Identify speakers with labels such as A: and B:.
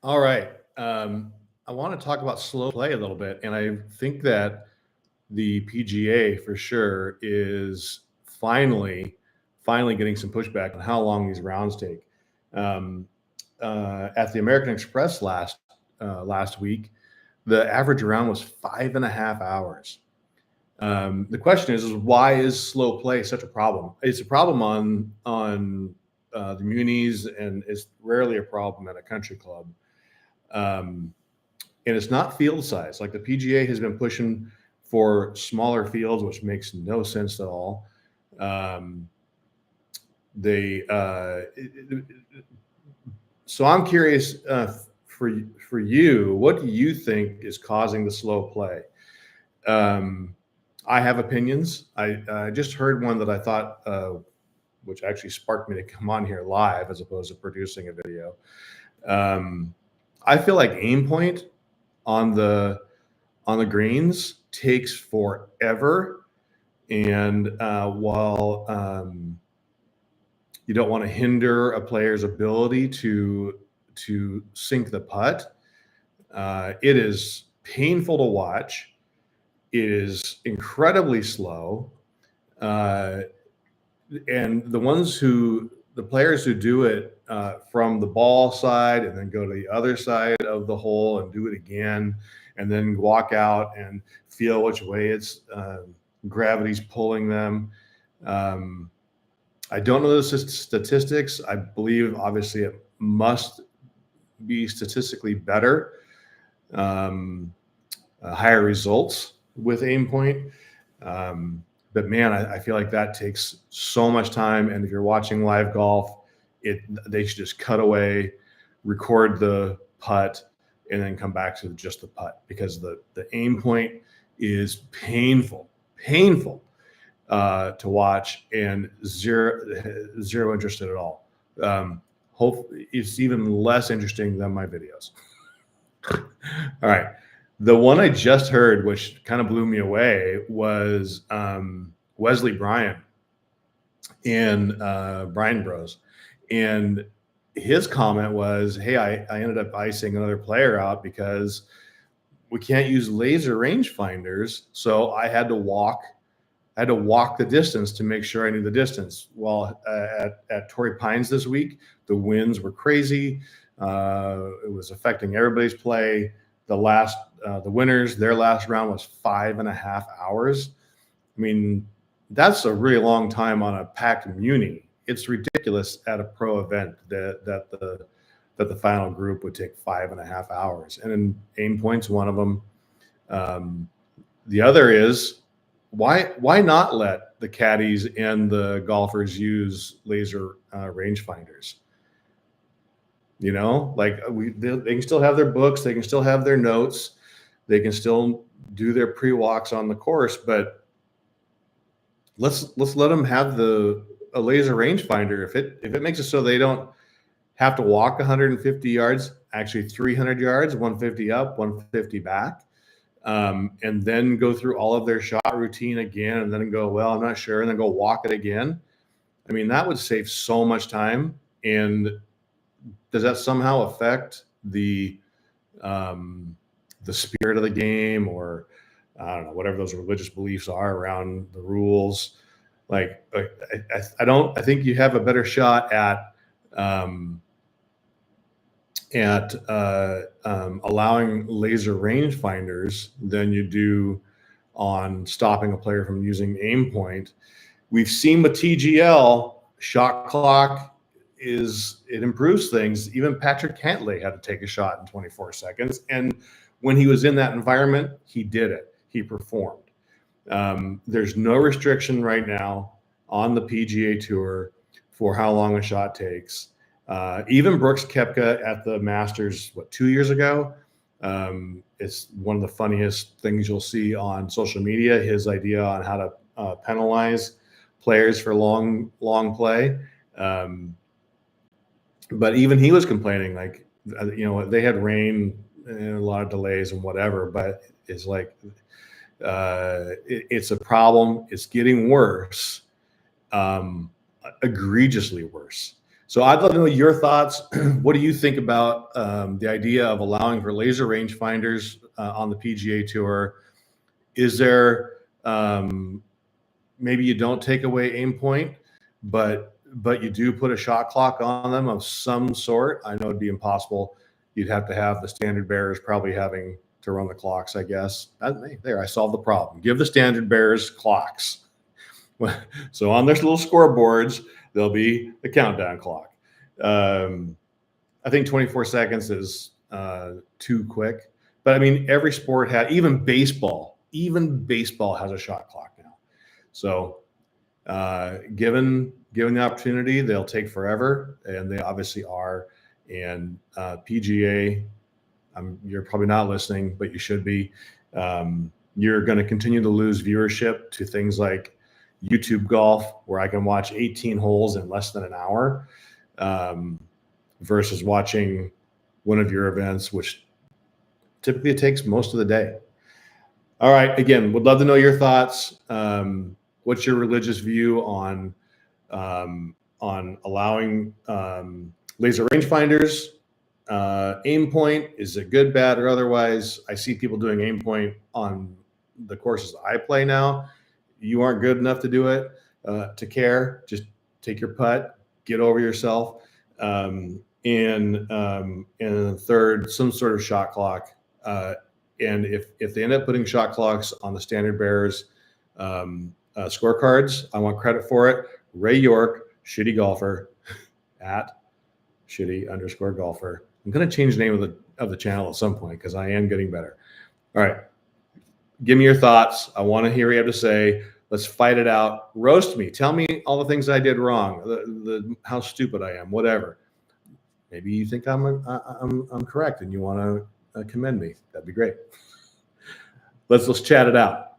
A: All right. I want to talk about slow play a little bit, and I think that the PGA for sure is finally getting some pushback on how long these rounds take. Um, at the American Express last week, the average round was 5.5 hours. The question is why is slow play such a problem? It's a problem on the munis, and it's rarely a problem at a country club. Um, and it's not field size. Like the PGA has been pushing for smaller fields, which makes no sense at all. Um, they so I'm curious for you, what do you think is causing the slow play? Um, I have opinions. I just heard one that I thought, which actually sparked me to come on here live as opposed to producing a video. Um, I feel like aim point on the greens takes forever, and while you don't want to hinder a player's ability to sink the putt, it is painful to watch. It is incredibly slow, uh, and the players who do it from the ball side and then go to the other side of the hole and do it again, and then walk out and feel which way gravity's pulling them. Um, I don't know the statistics. I believe obviously it must be statistically better, um, higher results with aim point. But man, I feel like that takes so much time. And if you're watching live golf, they should just cut away, record the putt, and then come back to just the putt, because the aim point is painful to watch, and zero interested at all. Hope it's even less interesting than my videos. All right. The one I just heard, which kind of blew me away, was Wesley Bryan in Bryan Bros. And his comment was, hey, I ended up icing another player out because we can't use laser rangefinders. So I had to walk the distance to make sure I knew the distance. Well, at Torrey Pines this week, the winds were crazy. It was affecting everybody's play. The winners, their last round was 5.5 hours. I mean, that's a really long time on a packed muni. It's ridiculous at a pro event that the final group would take 5.5 hours. And then aim point's one of them. The other is, why not let the caddies and the golfers use laser rangefinders? You know, like they can still have their books, they can still have their notes, they can still do their pre-walks on the course, but let's let them have a laser rangefinder. If it makes it so they don't have to walk 150 yards, actually 300 yards, 150 up, 150 back, and then go through all of their shot routine again, and then go, well, I'm not sure, and then go walk it again. I mean, that would save so much time. And does that somehow affect the spirit of the game, or I don't know, whatever those religious beliefs are around the rules? Like, I think you have a better shot at allowing laser rangefinders than you do on stopping a player from using aim point. We've seen with TGL, shot clock it improves things. Even Patrick Cantlay had to take a shot in 24 seconds. And when he was in that environment, he did it. He performed. There's no restriction right now on the PGA Tour for how long a shot takes. Even Brooks Koepka at the Masters, 2 years ago, it's one of the funniest things you'll see on social media, his idea on how to penalize players for long play. But even he was complaining, like, they had rain and a lot of delays and whatever, but it's like, it's a problem. It's getting worse, egregiously worse. So I'd love to know your thoughts. What do you think about the idea of allowing for laser rangefinders on the PGA Tour? Is there maybe you don't take away aim point, but you do put a shot clock on them of some sort? I know it'd be impossible. You'd have to have the standard bearers probably having to run the clocks, I guess. There, I solved the problem. Give the standard bearers clocks. So on their little scoreboards, there'll be the countdown clock. I think 24 seconds is too quick. But I mean, every sport had, even baseball has a shot clock now. So given the opportunity, they'll take forever, and they obviously are. And PGA, you're probably not listening, but you should be. You're going to continue to lose viewership to things like YouTube golf, where I can watch 18 holes in less than an hour, versus watching one of your events, which typically it takes most of the day. All right. Again, would love to know your thoughts. What's your religious view on allowing laser rangefinders? Aim point, is it good, bad, or otherwise? I see people doing aim point on the courses I play now. You aren't good enough to do it, to care. Just take your putt, get over yourself. And third, some sort of shot clock. And if they end up putting shot clocks on the standard bearers scorecards, I want credit for it. Ray York, shitty golfer, at shitty_golfer. I'm going to change the name of the channel at some point because I am getting better. All right. Give me your thoughts. I want to hear what you have to say. Let's fight it out. Roast me. Tell me all the things I did wrong, how stupid I am, whatever. Maybe you think I'm correct and you want to commend me. That'd be great. Let's chat it out.